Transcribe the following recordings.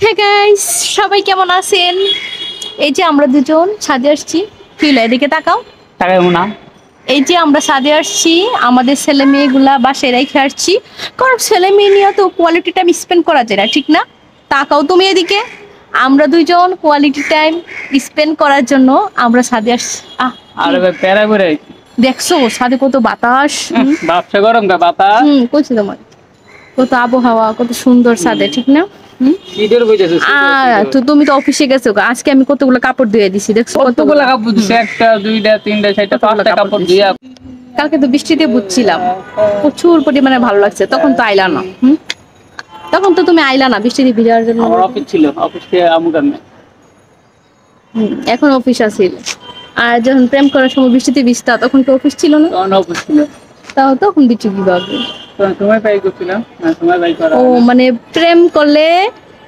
Hey guys, সবাই কেমন আছেন? এই যে আমরা দুজন ছাদে আসছি। ফিল এদিকে তাকাও। তাকাবো না। এই যে আমরা ছাদে আসছি, আমাদের ছেলে মেয়েগুলা বাসায় রেখে আসছি, কারণ ছেলে মেয়ে নিয়ে তো কোয়ালিটি টাইম স্পেন্ড করা যায় না, ঠিক না? তাকাও তুমি এদিকে। আমরা দুইজন কোয়ালিটি টাইম স্পেন্ড করার জন্য আমরা ছাদে আসছি। আরে ভাই প্যারা করে দেখছো ছাদে কত বাতাস? ব্যবসা গরম গা বাতাস। কইছি তোমার কত আবহাওয়া, কত সুন্দর ছাদে, ঠিক না? শীতের বইতেছে তো তুমি তো অফিসে গেছো, আজকে আমি কতগুলো কাপড় ধুয়ে দিছি, দেখছো কতগুলো কাপড় দিছে? একটা দুইটা তিনটা চারটা পাঁচটা কাপড় দিয়া। কালকে তো বৃষ্টিতে বুঝছিলাম, প্রচুর পরিমাণে ভালো লাগছে। তখন তো আইলা না। তখন তো তুমি আইলা না বৃষ্টিতে ভিজার জন্য। আমার অফিস ছিল, অফিস থেকে আমু কামে। এখন অফিস আছিল। আর যখন প্রেম করার সময় বৃষ্টিতে ভিজতা, তখন তো অফিস ছিল না। তখন অফিস ছিল। তাও তখন বৃষ্টি কিভাবে? তখন সময় পাই করছিলাম না, সময় পাই করা। ও মানে প্রেম করলে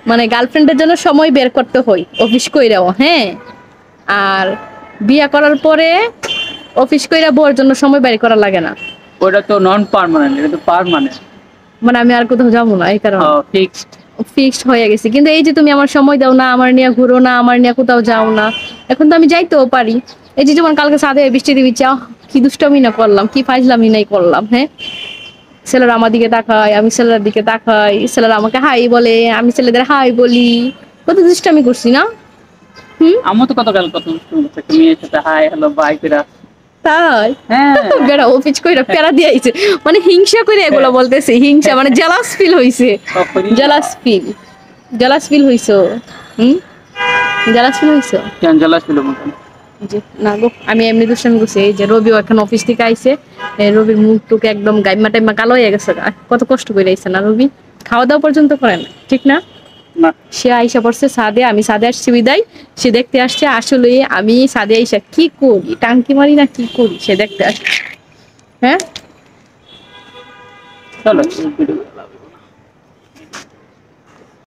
মানে গার্লফ্রেন্ডের জন্য সময় বের করতে হয় অফিস কইরাও, হ্যাঁ। আর বিয়া করার পরে অফিস কইরা বউর জন্য সময় বের করা লাগে না। ওটা তো নন পার্মানেন্ট, এটা তো পার্মানেন্ট। মানে আমি আর কোথাও যাবো না এই কারণে ফিক্সড ফিক্সড হয়ে গেছে। কিন্তু এই যে তুমি আমার সময় দাও না, আমার নিয়ে ঘুরো না, আমার নিয়ে কোথাও যাও না, এখন তো আমি যাইতেও পারি। এই যে যেমন কালকে সাথে বৃষ্টি দিবি, চাও কি দুষ্টামি না করলাম, কি ফাইজলামি নাই করলাম, হ্যাঁ। ছেলেরা আমার দিকে তাকায়, আমি ছেলের দিকে তাকাই, ছেলেরা আমাকে হাই বলে, আমি ছেলেদের হাই বলি। কত দুষ্টামি করছি না? আমার তো কত একটা মেয়ের সাথে হাই হ্যালো বাই করে। তাই হ্যাঁ বেড়া অফিস কইরা প্যারা দিয়ে আইছে, মানে হিংসা করে এগুলো বলতেছে, হিংসা মানে জেলাস ফিল হইছে। জেলাস ফিল হইছো? জেলাস ফিল হইছো? কেন জেলাস ছিল মতন? জি না গো, আমি এমনি দুষ্টামি করছি। এই যে রবিও এখন অফিস থেকে আইছে, রবির মুখ টুক একদম গাইমা টাইমা কালো হয়ে গেছে। কত কষ্ট করে আইছে না রবি, খাওয়া দাওয়া পর্যন্ত করে না, ঠিক না? না সে আইসা পড়ছে ছাদে, আমি ছাদে আসছি বিদায়, সে দেখতে আসছে। আসলে আমি ছাদে আইসা কি করি, টাঙ্কি মারি না কি করি, সে দেখতে আসছে। হ্যাঁ চলো